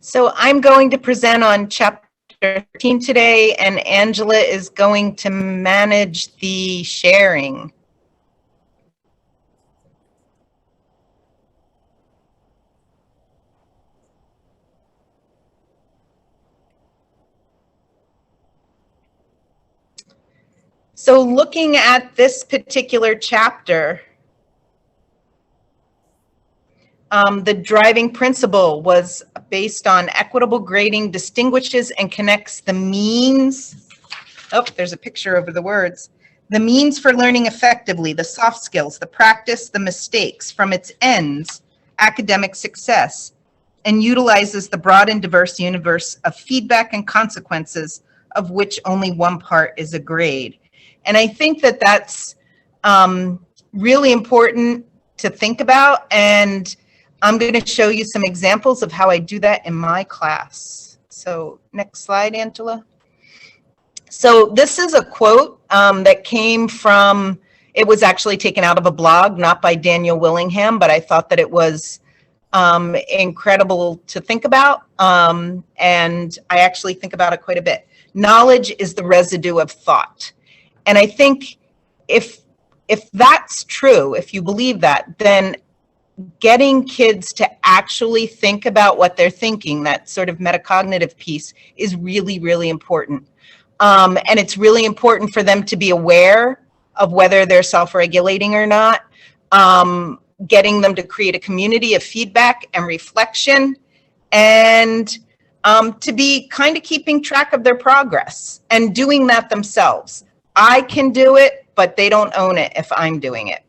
So I'm going to present on chapter 13 today, and Angela is going to manage the sharing. So looking at this particular chapter, the driving principle was based on equitable grading distinguishes and connects the means. Oh, there's a picture over the words. The means for learning effectively, the soft skills, the practice, the mistakes from its ends, academic success, and utilizes the broad and diverse universe of feedback and consequences of which only one part is a grade. And I think that that's really important to think about, and I'm going to show you some examples of how I do that in my class. So next slide, Angela. So this is a quote that came from, it was actually taken out of a blog, not by Daniel Willingham, but I thought that it was incredible to think about, and I actually think about it quite a bit. Knowledge is the residue of thought. And I think if that's true, if you believe that, then getting kids to actually think about what they're thinking, that sort of metacognitive piece, is really, really important. And it's really important for them to be aware of whether they're self-regulating or not, getting them to create a community of feedback and reflection, and to be kind of keeping track of their progress and doing that themselves. I can do it, but they don't own it if I'm doing it.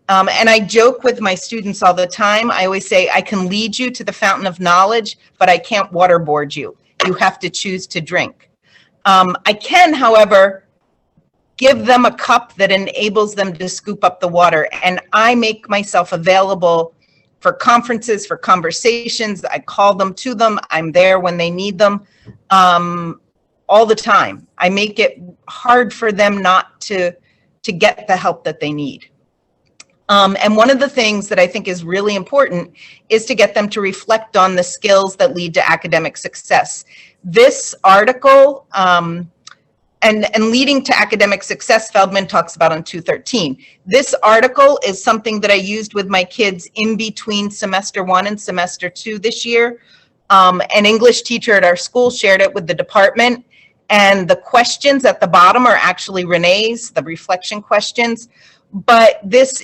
And I joke with my students all the time. I always say, I can lead you to the fountain of knowledge, but I can't waterboard you. You have to choose to drink. I can, however, give them a cup that enables them to scoop up the water. And I make myself available for conferences, for conversations. I call them to them. I'm there when they need them. All the time. I make it hard for them not to get the help that they need. And one of the things that I think is really important is to get them to reflect on the skills that lead to academic success. This article, and leading to academic success, Feldman talks about on 213. This article is something that I used with my kids in between semester 1 and semester 2 this year. An English teacher at our school shared it with the department. And the questions at the bottom are actually Renee's, the reflection questions. But this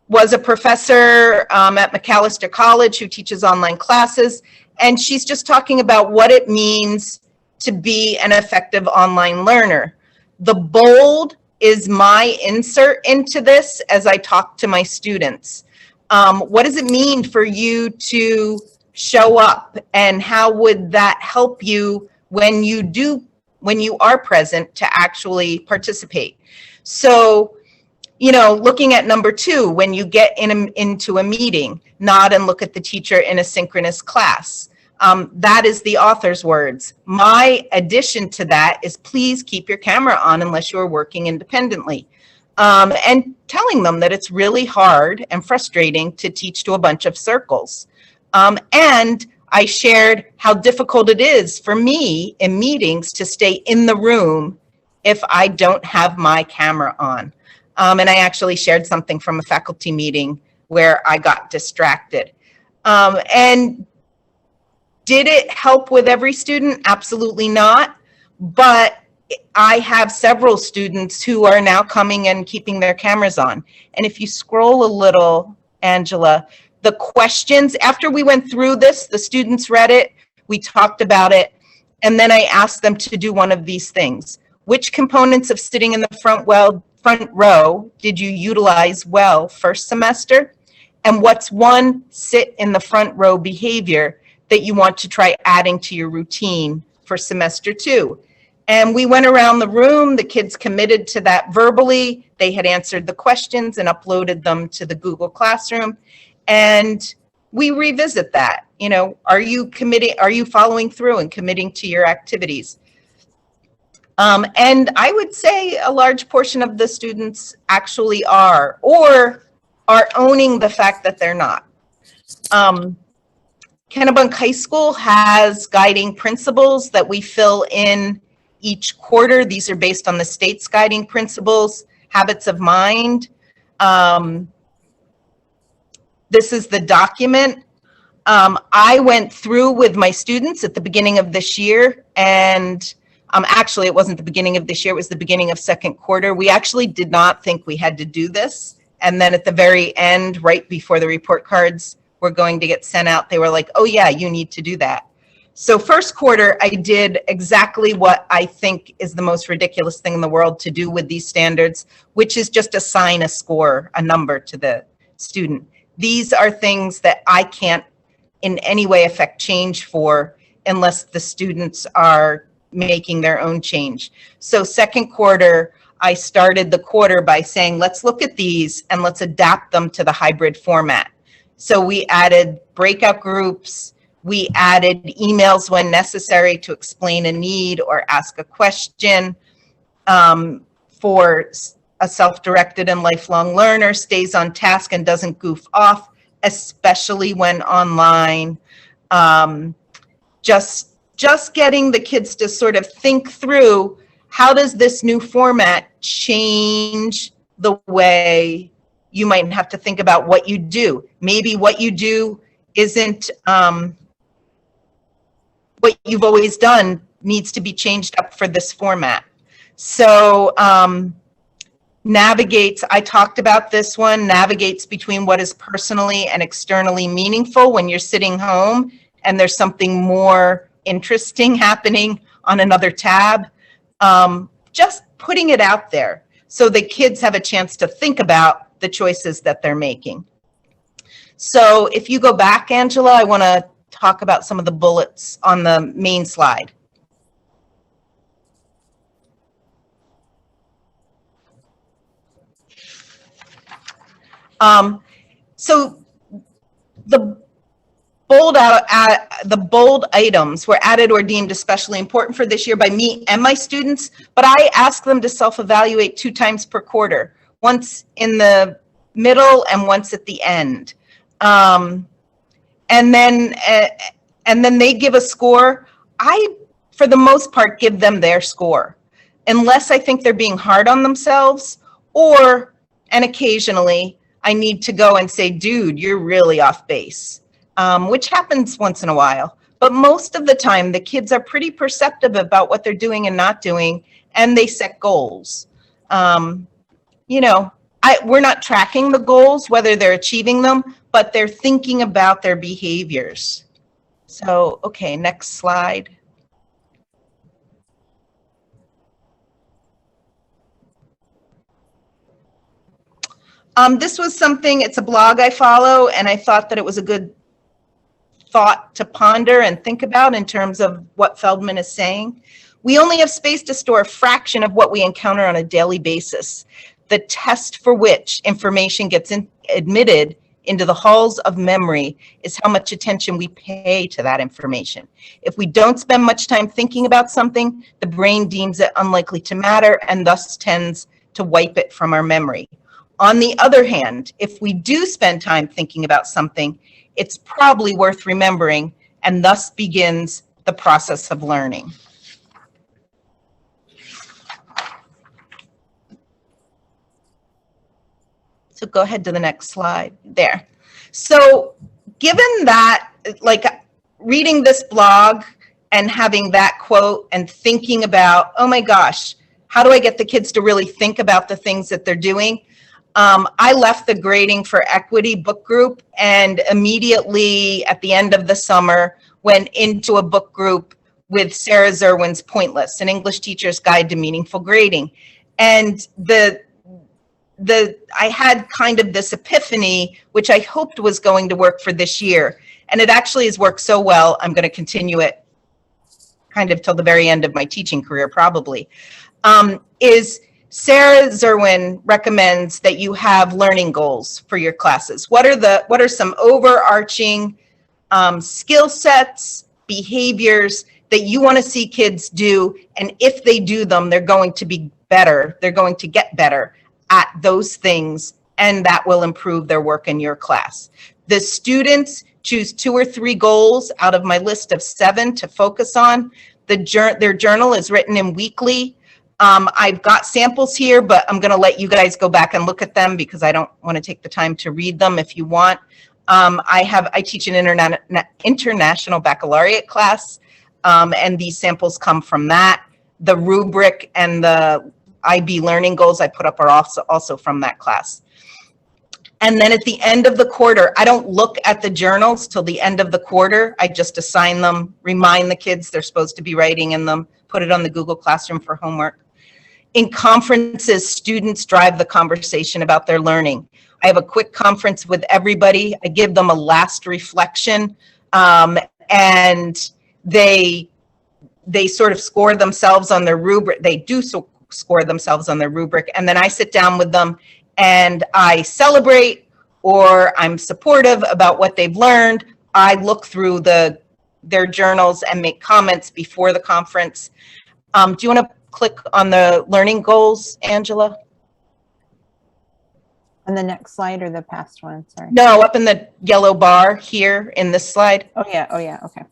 was a professor at McAllister College who teaches online classes. And she's just talking about what it means to be an effective online learner. The bold is my insert into this as I talk to my students. What does it mean for you to show up, and how would that help you when you are present to actually participate? So, you know, looking at number 2, when you get into a meeting, nod and look at the teacher in a synchronous class. That is the author's words. My addition to that is, please keep your camera on unless you're working independently. And telling them that it's really hard and frustrating to teach to a bunch of circles. And I shared how difficult it is for me in meetings to stay in the room if I don't have my camera on. And I actually shared something from a faculty meeting where I got distracted. And did it help with every student? Absolutely not. But I have several students who are now coming and keeping their cameras on. And if you scroll a little, Angela, the questions, after we went through this, the students read it, we talked about it, and then I asked them to do one of these things. Which components of sitting in the front row did you utilize well first semester? And what's one sit in the front row behavior that you want to try adding to your routine for semester 2? And we went around the room, the kids committed to that verbally, they had answered the questions and uploaded them to the Google Classroom. And we revisit that. You know, are you following through and committing to your activities? And I would say a large portion of the students actually are, or are owning the fact that they're not. Kennebunk High School has guiding principles that we fill in each quarter. These are based on the state's guiding principles, habits of mind. This is the document. I went through with my students at the beginning of this year, and actually it wasn't the beginning of this year, it was the beginning of second quarter. We actually did not think we had to do this. And then at the very end, right before the report cards were going to get sent out, they were like, oh yeah, you need to do that. So first quarter, I did exactly what I think is the most ridiculous thing in the world to do with these standards, which is just assign a score, a number to the student. These are things that I can't in any way affect change for unless the students are making their own change. So second quarter, I started the quarter by saying, let's look at these and let's adapt them to the hybrid format. So we added breakout groups, we added emails when necessary to explain a need or ask a question. For a self-directed and lifelong learner, stays on task and doesn't goof off, especially when online. Just getting the kids to sort of think through, how does this new format change the way you might have to think about what you do? Maybe what you do isn't what you've always done, needs to be changed up for this format. So navigates, I talked about this one, navigates between what is personally and externally meaningful when you're sitting home and there's something more interesting happening on another tab. Just putting it out there so the kids have a chance to think about the choices that they're making. So if you go back, Angela, I want to talk about some of the bullets on the main slide. So the bold items were added or deemed especially important for this year by me and my students, but I asked them to self-evaluate 2 times per quarter, once in the middle and once at the end. And then they give a score. I, for the most part, give them their score, unless I think they're being hard on themselves, and occasionally I need to go and say, dude, you're really off base, which happens once in a while. But most of the time, the kids are pretty perceptive about what they're doing and not doing, and they set goals. You know, we're not tracking the goals, whether they're achieving them, but they're thinking about their behaviors. So, okay, next slide. This was something, it's a blog I follow, and I thought that it was a good thought to ponder and think about in terms of what Feldman is saying. We only have space to store a fraction of what we encounter on a daily basis. The test for which information gets admitted into the halls of memory is how much attention we pay to that information. If we don't spend much time thinking about something, the brain deems it unlikely to matter and thus tends to wipe it from our memory. On the other hand, if we do spend time thinking about something, it's probably worth remembering, and thus begins the process of learning. So go ahead to the next slide there. So given that, like reading this blog and having that quote and thinking about, oh my gosh, how do I get the kids to really think about the things that they're doing? I left the Grading for Equity book group and immediately at the end of the summer went into a book group with Sarah Zerwin's Pointless, an English Teacher's Guide to Meaningful Grading. And I had kind of this epiphany, which I hoped was going to work for this year. And it actually has worked so well, I'm going to continue it kind of till the very end of my teaching career, probably, is Sarah Zerwin recommends that you have learning goals for your classes. What are some overarching skill sets, behaviors that you want to see kids do, and if they do them, they're going to be better, they're going to get better at those things, and that will improve their work in your class. The students choose 2 or 3 goals out of my list of 7 to focus on. Their journal is written in weekly. I've got samples here, but I'm going to let you guys go back and look at them because I don't want to take the time to read them if you want. I teach an international baccalaureate class, and these samples come from that. The rubric and the IB learning goals I put up are also from that class. And then at the end of the quarter, I don't look at the journals till the end of the quarter. I just assign them, remind the kids they're supposed to be writing in them, put it on the Google Classroom for homework. In conferences, students drive the conversation about their learning. I have a quick conference with everybody. I give them a last reflection, and they sort of score themselves on their rubric. They do score themselves on their rubric, and then I sit down with them and I celebrate, or I'm supportive about what they've learned. I look through their journals and make comments before the conference. Do you want to click on the learning goals, Angela? On the next slide or the past one? Sorry. No, up in the yellow bar here in this slide. Oh yeah, okay.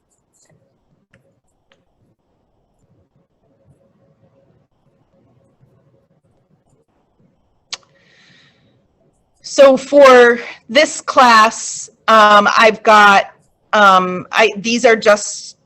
So for this class, I've got, these are just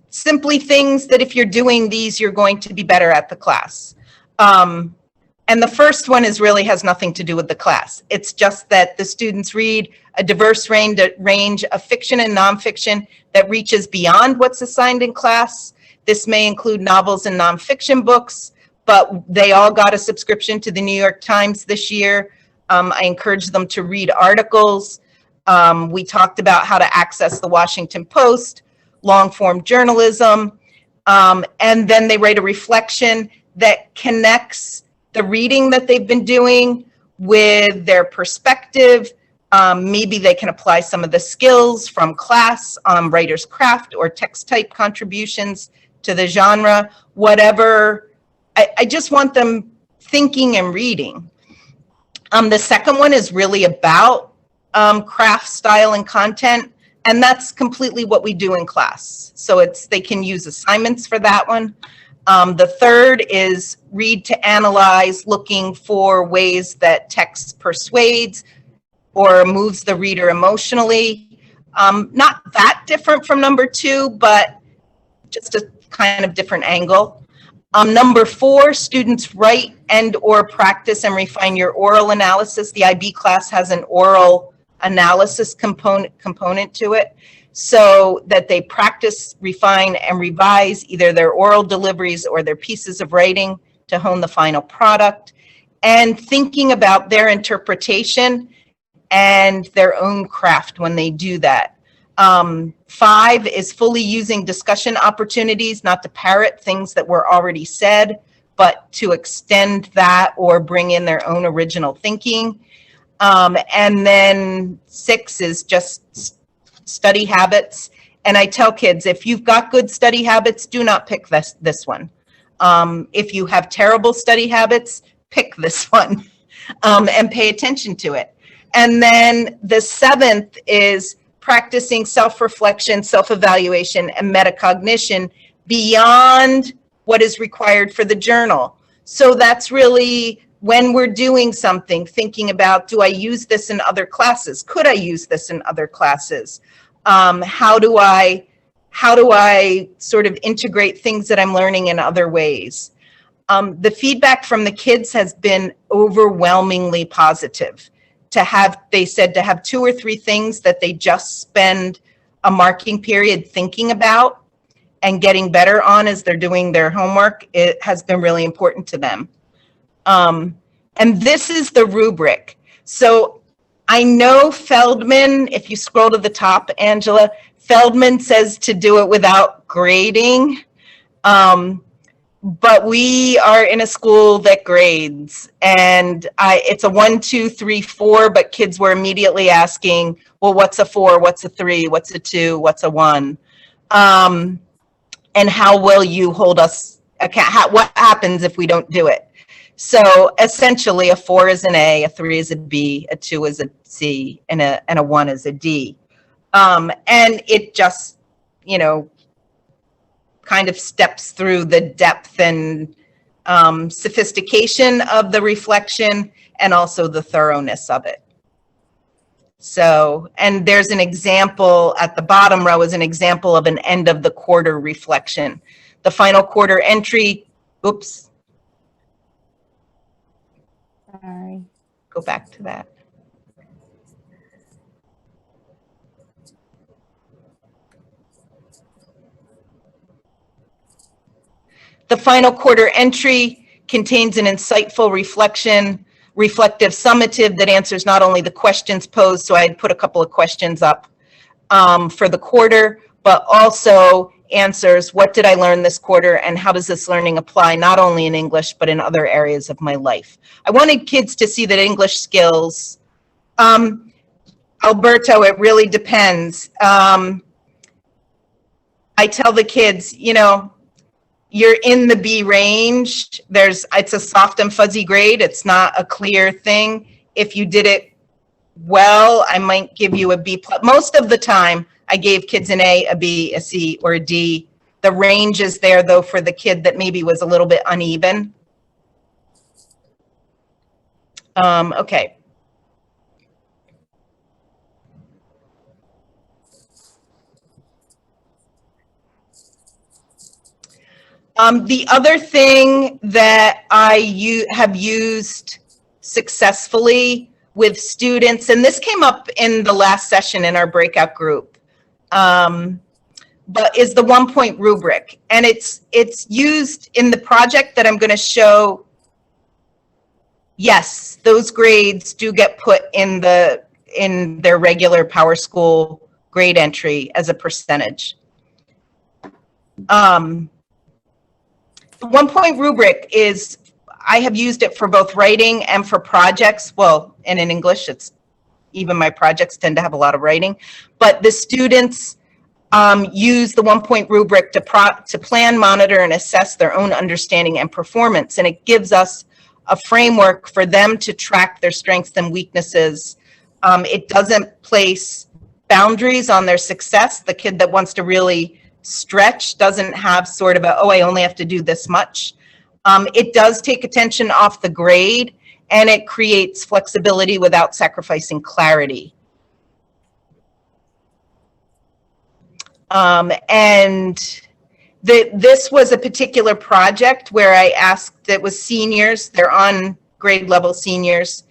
simply things that if you're doing these, you're going to be better at the class. And the first one really has nothing to do with the class. It's just that the students read a diverse range of fiction and nonfiction that reaches beyond what's assigned in class. This may include novels and nonfiction books, but they all got a subscription to the New York Times this year. I encourage them to read articles. We talked about how to access the Washington Post, long-form journalism, and then they write a reflection that connects the reading that they've been doing with their perspective. Maybe they can apply some of the skills from class, writer's craft or text type contributions to the genre, whatever. I just want them thinking and reading. The second one is really about craft, style, and content, and that's completely what we do in class. So they can use assignments for that one. The third is read to analyze, looking for ways that text persuades or moves the reader emotionally. Not that different from number 2, but just a kind of different angle. Number 4, students write and or practice and refine your oral analysis. The IB class has an oral analysis component to it, so that they practice, refine, and revise either their oral deliveries or their pieces of writing to hone the final product, and thinking about their interpretation and their own craft when they do that. 5 is fully using discussion opportunities, not to parrot things that were already said, but to extend that or bring in their own original thinking. And then 6 is just study habits. And I tell kids, if you've got good study habits, do not pick this one. If you have terrible study habits, pick this one and pay attention to it. And then the 7th is practicing self-reflection, self-evaluation, and metacognition beyond what is required for the journal. So that's really when we're doing something, thinking about, do I use this in other classes? Could I use this in other classes? How do I sort of integrate things that I'm learning in other ways? The feedback from the kids has been overwhelmingly positive. They said to have 2 or 3 things that they just spend a marking period thinking about and getting better on as they're doing their homework, it has been really important to them. And this is the rubric. So I know Feldman, if you scroll to the top, Angela, Feldman says to do it without grading. But we are in a school that grades, and it's a 1, 2, 3, 4, but kids were immediately asking, well, what's a 4? What's a 3? What's a 2? What's a 1? And how will you hold us account? What happens if we don't do it? So essentially a 4 is an A, a 3 is a B, a 2 is a C, and a 1 is a D. And it just, you know, kind of steps through the depth and sophistication of the reflection and also the thoroughness of it. So, and there's an example at the bottom row is an example of an end of the quarter reflection. The final quarter entry, oops, Sorry. go back to that. The final quarter entry contains an insightful reflective summative that answers not only the questions posed, so I had put a couple of questions up for the quarter, but also answers what did I learn this quarter and how does this learning apply not only in English, but in other areas of my life. I wanted kids to see that English skills, Alberto, it really depends. I tell the kids, you know, you're in the B range. It's a soft and fuzzy grade. It's not a clear thing. If you did it well, I might give you a B+. Most of the time, I gave kids an A, a B, a C, or a D. The range is there, though, for the kid that maybe was a little bit uneven. Okay. The other thing that I have used successfully with students, and this came up in the last session in our breakout group, but is the 1 point rubric. And it's used in the project that I'm going to show. Yes, those grades do get put in their regular Power School grade entry as a percentage. The 1 point rubric is, I have used it for both writing and for projects. Well, and in English, even my projects tend to have a lot of writing, but the students use the 1 point rubric to plan, monitor, and assess their own understanding and performance. And it gives us a framework for them to track their strengths and weaknesses. It doesn't place boundaries on their success. The kid that wants to really stretch doesn't have sort of a, oh, I only have to do this much. It does take attention off the grade, and it creates flexibility without sacrificing clarity. This was a particular project where I asked, it was seniors, they're on grade level seniors,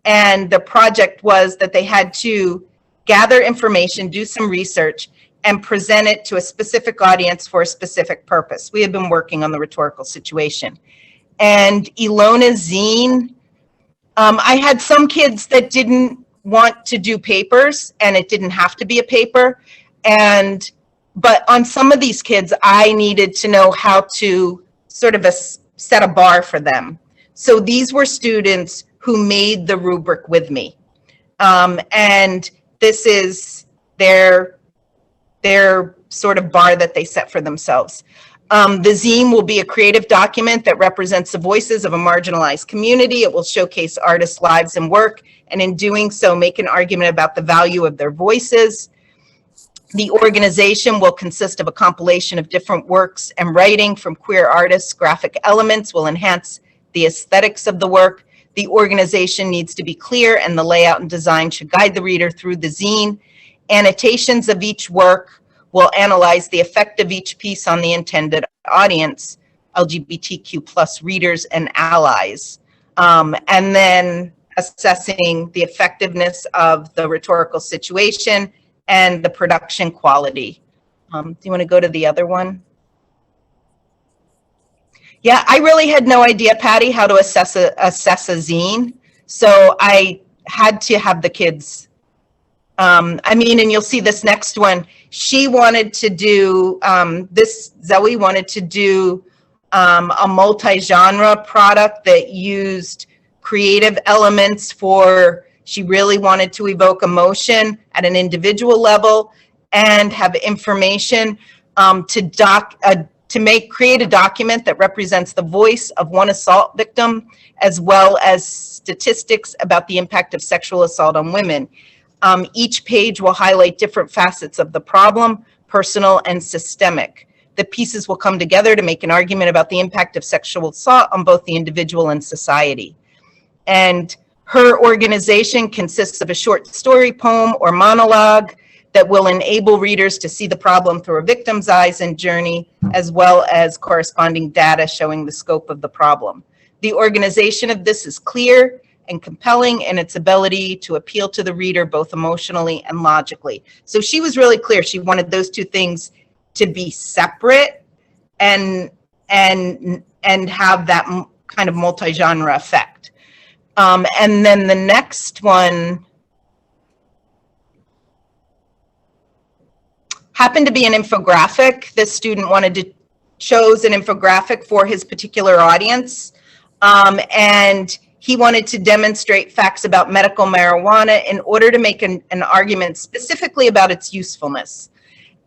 and the project was that they had to gather information, do some research, and present it to a specific audience for a specific purpose. We had been working on the rhetorical situation. And Ilona's zine, I had some kids that didn't want to do papers, and it didn't have to be a paper. But on some of these kids, I needed to know how to sort of set a bar for them. So these were students who made the rubric with me. And this is their sort of bar that they set for themselves. The zine will be a creative document that represents the voices of a marginalized community. It will showcase artists' lives and work, and in doing so, make an argument about the value of their voices. The organization will consist of a compilation of different works and writing from queer artists. Graphic elements will enhance the aesthetics of the work. The organization needs to be clear, and the layout and design should guide the reader through the zine. Annotations of each work will analyze the effect of each piece on the intended audience, LGBTQ+ readers and allies, and then assessing the effectiveness of the rhetorical situation and the production quality. Do you want to go to the other one? Yeah, I really had no idea, Patty, how to assess a zine, so I had to have the kids. I mean, and you'll see this next one. She wanted to do, Zoe wanted to do a multi-genre product that used creative elements for, she really wanted to evoke emotion at an individual level and have information to create a document that represents the voice of one assault victim, as well as statistics about the impact of sexual assault on women. Each page will highlight different facets of the problem, personal and systemic. The pieces will come together to make an argument about the impact of sexual assault on both the individual and society. And her organization consists of a short story, poem, or monologue that will enable readers to see the problem through a victim's eyes and journey, as well as corresponding data showing the scope of the problem. The organization of this is clear and compelling in its ability to appeal to the reader both emotionally and logically. So she was really clear. She wanted those two things to be separate and have that kind of multi-genre effect. And then the next one happened to be an infographic. This student chose an infographic for his particular audience. And he wanted to demonstrate facts about medical marijuana in order to make an argument specifically about its usefulness.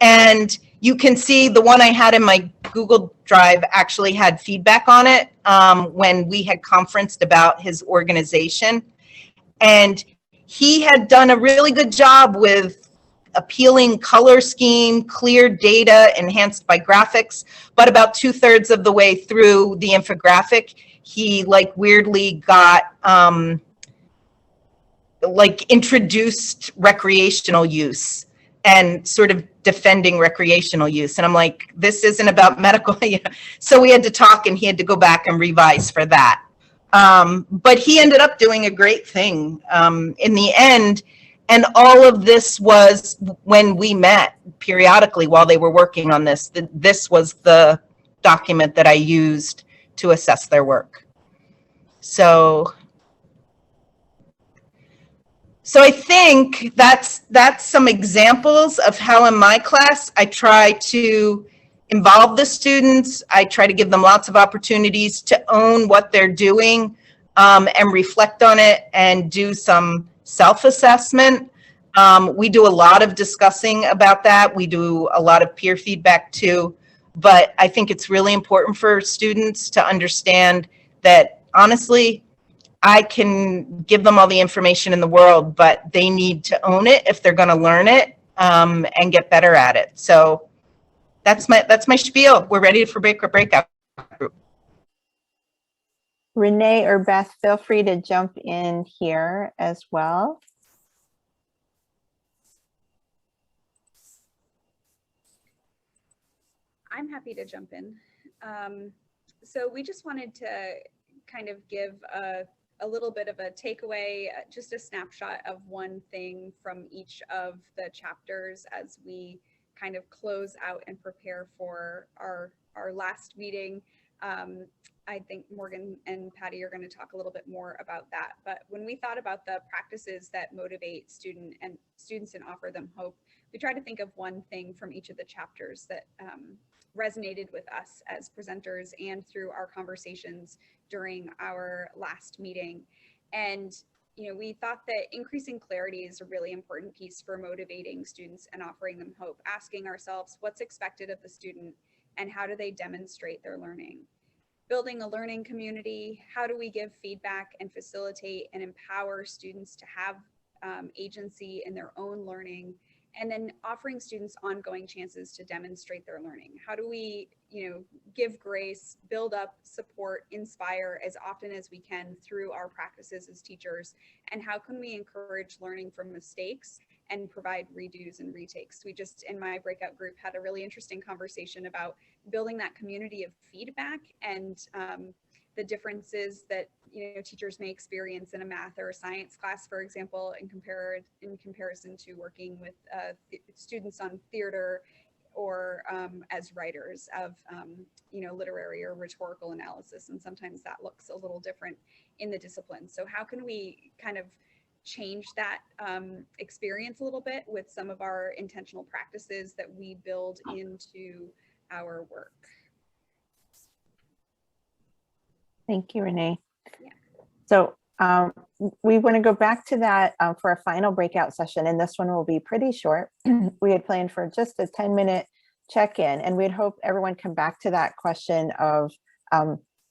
And you can see the one I had in my Google Drive actually had feedback on it when we had conferenced about his organization. And he had done a really good job with appealing color scheme, clear data enhanced by graphics, but about 2/3 of the way through the infographic, he weirdly got introduced recreational use and sort of defending recreational use. And I'm like, this isn't about medical. So we had to talk and he had to go back and revise for that. But he ended up doing a great thing in the end. And all of this was when we met periodically while they were working on this. This was the document that I used to assess their work. So I think that's some examples of how in my class I try to involve the students. I try to give them lots of opportunities to own what they're doing and reflect on it and do some self-assessment. We do a lot of discussing about that. We do a lot of peer feedback too. But I think it's really important for students to understand that, honestly, I can give them all the information in the world, but they need to own it if they're going to learn it and get better at it. So that's my spiel. We're ready for breakout group. Renee or Beth, feel free to jump in here as well. I'm happy to jump in. So we just wanted to kind of give a little bit of a takeaway, just a snapshot of one thing from each of the chapters as we kind of close out and prepare for our last meeting. I think Morgan and Patty are going to talk a little bit more about that. But when we thought about the practices that motivate students and offer them hope, we tried to think of one thing from each of the chapters that resonated with us as presenters and through our conversations during our last meeting. And we thought that increasing clarity is a really important piece for motivating students and offering them hope, asking ourselves what's expected of the student and how do they demonstrate their learning. Building a learning community, how do we give feedback and facilitate and empower students to have agency in their own learning, and then offering students ongoing chances to demonstrate their learning. How do we, give grace, build up, support, inspire as often as we can through our practices as teachers? And how can we encourage learning from mistakes and provide redos and retakes? We just, in my breakout group, had a really interesting conversation about building that community of feedback and the differences that teachers may experience in a math or a science class, for example, in comparison to working with students on theater or as writers of literary or rhetorical analysis, and sometimes that looks a little different in the discipline. So how can we kind of change that experience a little bit with some of our intentional practices that we build into our work? Thank you, Renee. Yeah. So we want to go back to that for a final breakout session, and this one will be pretty short. We had planned for just a 10-minute check-in, and we'd hope everyone come back to that question of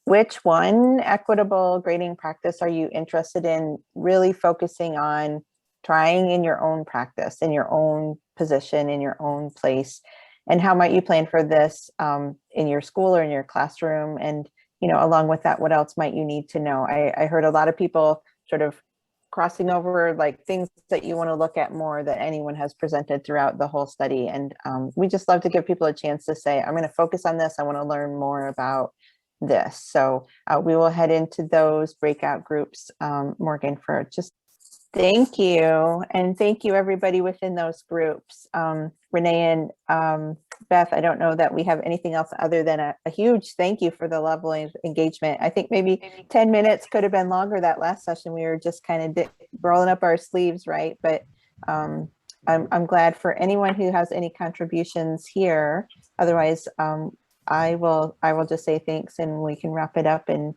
which one equitable grading practice are you interested in really focusing on trying in your own practice, in your own position, in your own place. And how might you plan for this in your school or in your classroom? And, you know, along with that, what else might you need to know? I heard a lot of people sort of crossing over like things that you want to look at more that anyone has presented throughout the whole study. And we just love to give people a chance to say, I'm going to focus on this. I want to learn more about this. So we will head into those breakout groups, Morgan, for just thank you. And thank you everybody within those groups. Renee and Beth, I don't know that we have anything else other than a huge thank you for the level of engagement. I think maybe 10 minutes could have been longer that last session. We were just kind of rolling up our sleeves, right? But I'm glad for anyone who has any contributions here. Otherwise, I will just say thanks and we can wrap it up and